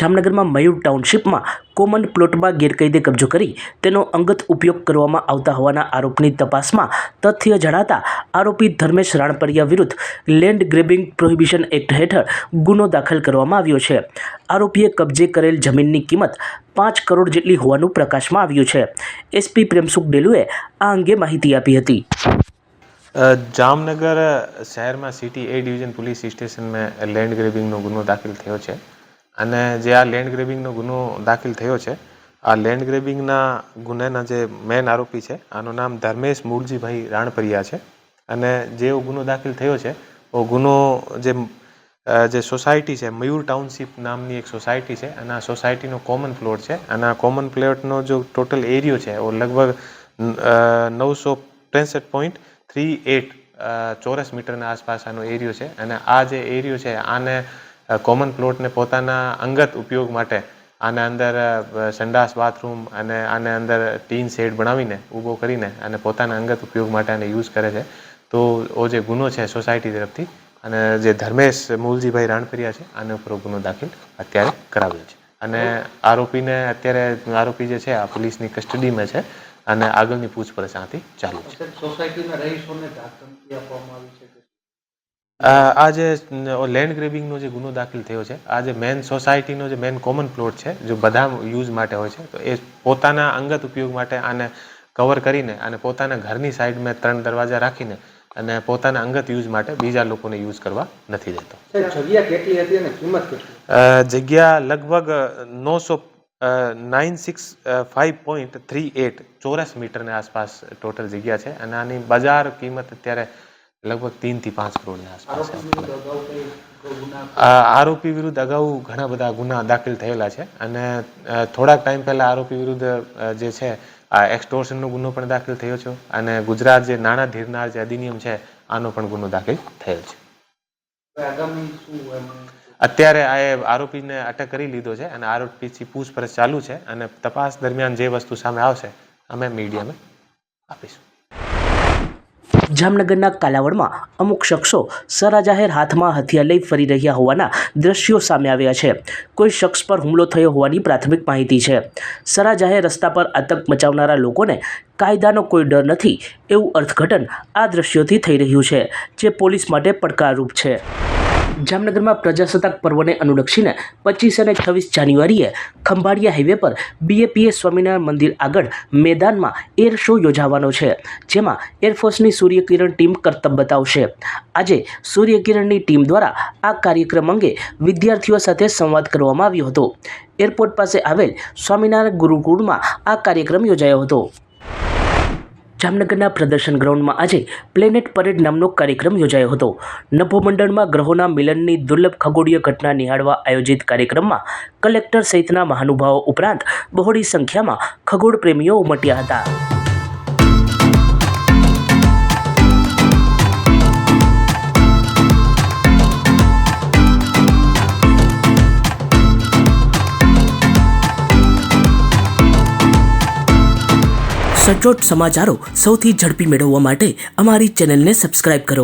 જામનગરમાં મયુર ટાઉનશીપમાં કોમન પ્લોટમાં ગેરકાયદે કબજો કરી તેનો અંગત ઉપયોગ કરવામાં આવતા હોવાના આરોપની તપાસમાં તથ્ય જણાતા આરોપી ધર્મેશ રાણપરિયા વિરુદ્ધ લેન્ડ ગ્રેબિંગ પ્રોહિબિશન એક્ટ હેઠળ ગુનો દાખલ કરવામાં આવ્યો છે। આરોપીએ કબજે કરેલ જમીનની કિંમત 5 કરોડ જેટલી હોવાનું પ્રકાશમાં આવ્યું છે। એસપી પ્રેમસુખ ડેલુએ આ અંગે માહિતી આપી હતી। जामनगर शहर में सिटी ए डिविजन पुलिस स्टेशन में लैंड ग्रेबिंग गुनो दाखिल थयो छे अने जे आ लैंड ग्रेबिंग गुनो दाखिल थयो छे आ लैंड ग्रेबिंग गुनाना जे मेन आरोपी है आनु नाम धर्मेश मूलजी भाई राणपरिया है अने जे गुनो दाखिल थयो छे वो गुनो जे सोसायटी है मयूर टाउनशीप नामनी एक सोसायटी है अने आ सोसायटी कॉमन प्लॉट है अने आ कॉमन प्लॉटनो जो टोटल एरियो है वो लगभग 963.38 ચોરસ મીટરના આસપાસ આનો એરિયો છે અને આ જે એરિયો છે આને કોમન પ્લોટને પોતાના અંગત ઉપયોગ માટે આના અંદર સંડાસ બાથરૂમ અને આને અંદર ટીન શેડ બનાવીને ઊભો કરીને અને પોતાના અંગત ઉપયોગ માટે આને યુઝ કરે છે। તો ઓ જે ગુનો છે સોસાયટી તરફથી અને જે ધર્મેશ મૂલજીભાઈ રાણપરિયા છે આના ઉપર ગુનો દાખલ અત્યારે કરાવ્યો છે અને આરોપીને અત્યારે આરોપી જે છે આ પોલીસની કસ્ટડીમાં છે અને આગળની પૂછપરછ આથી ચાલુ છે। સોસાયટીના રહીશોને ધમકી આપવામાં આવી છે આ જે લેન્ડ ગ્રેબિંગનો જે ગુનો દાખલ થયો છે આ જે મેન સોસાયટીનો જે મેન કોમન પ્લોટ છે જો બધા યુઝ માટે હોય છે તો એ પોતાના અંગત ઉપયોગ માટે આને કવર કરીને અને પોતાના ઘરની સાઈડમાં 3 દરવાજા રાખીને અને પોતાના અંગત યુઝ માટે બીજા લોકોને યુઝ કરવા નથી દેતો। જગ્યા કેટલી હતી અને કિંમત કેટલી? જગ્યા લગભગ 965.38 ચોરસ મીટરની આસપાસ ટોટલ જગ્યા છે અને આની બજાર કિંમત અત્યારે લગભગ 3 થી 5 કરોડની આસપાસ છે। આરોપી વિરુદ્ધ અગાઉ ઘણા બધા ગુના દાખલ થયેલા છે અને થોડાક ટાઈમ પહેલા આરોપી વિરુદ્ધ જે છે આ એક્સટોર્શનનો ગુનો પણ દાખલ થયો છે અને ગુજરાત જે નાણાં ધીરનાર જે અધિનિયમ છે આનો પણ ગુનો દાખલ થયેલ છે। અત્યારે આ આરોપીને અટક કરી લીધો છે અને આરોપીથી પૂછપરછ ચાલુ છે અને તપાસ દરમિયાન જે વસ્તુ સામે આવશે અમે મીડિયામાં આપીશું। જામનગરના કાલાવડમાં અમુક શખ્સો સરાજાહેર હાથમાં હથિયાર લઈ ફરી રહ્યા હોવાના દ્રશ્યો સામે આવ્યા છે। કોઈ શખ્સ પર હુમલો થયો હોવાની પ્રાથમિક માહિતી છે। સરાજાહેર રસ્તા પર આતંક મચાવનારા લોકોને કાયદાનો કોઈ ડર નથી એવું અર્થઘટન આ દ્રશ્યોથી થઈ રહ્યું છે જે પોલીસ માટે પડકારરૂપ છે। જામનગરમાં પ્રજાસત્તાક પર્વને અનુલક્ષીને 25 અને 26 જાન્યુઆરીએ ખંભાળિયા હાઈવે પર BAPS સ્વામિનારાયણ મંદિર આગળ મેદાનમાં એર શો યોજાવાનો છે જેમાં એરફોર્સની સૂર્યકિરણ ટીમ કરતબ બતાવશે। આજે સૂર્યકિરણની ટીમ દ્વારા આ કાર્યક્રમ અંગે વિદ્યાર્થીઓ સાથે સંવાદ કરવામાં આવ્યો હતો। એરપોર્ટ પાસે આવેલ સ્વામિનારાયણ ગુરુકુળમાં આ કાર્યક્રમ યોજાયો હતો। જામનગરના પ્રદર્શન ગ્રાઉન્ડમાં આજે પ્લેનેટ પરેડ નામનો કાર્યક્રમ યોજાયો હતો। નભોમંડળમાં ગ્રહોના મિલનની દુર્લભ ખગોળીય ઘટના નિહાળવા આયોજિત કાર્યક્રમમાં કલેક્ટર સહિતના મહાનુભાવો ઉપરાંત બહોળી સંખ્યામાં ખગોળ પ્રેમીઓ ઉમટ્યા હતા। સચોટ સમાચારો સૌથી ઝડપી મેળવવા માટે અમારી ચેનલને સબસ્ક્રાઇબ કરો।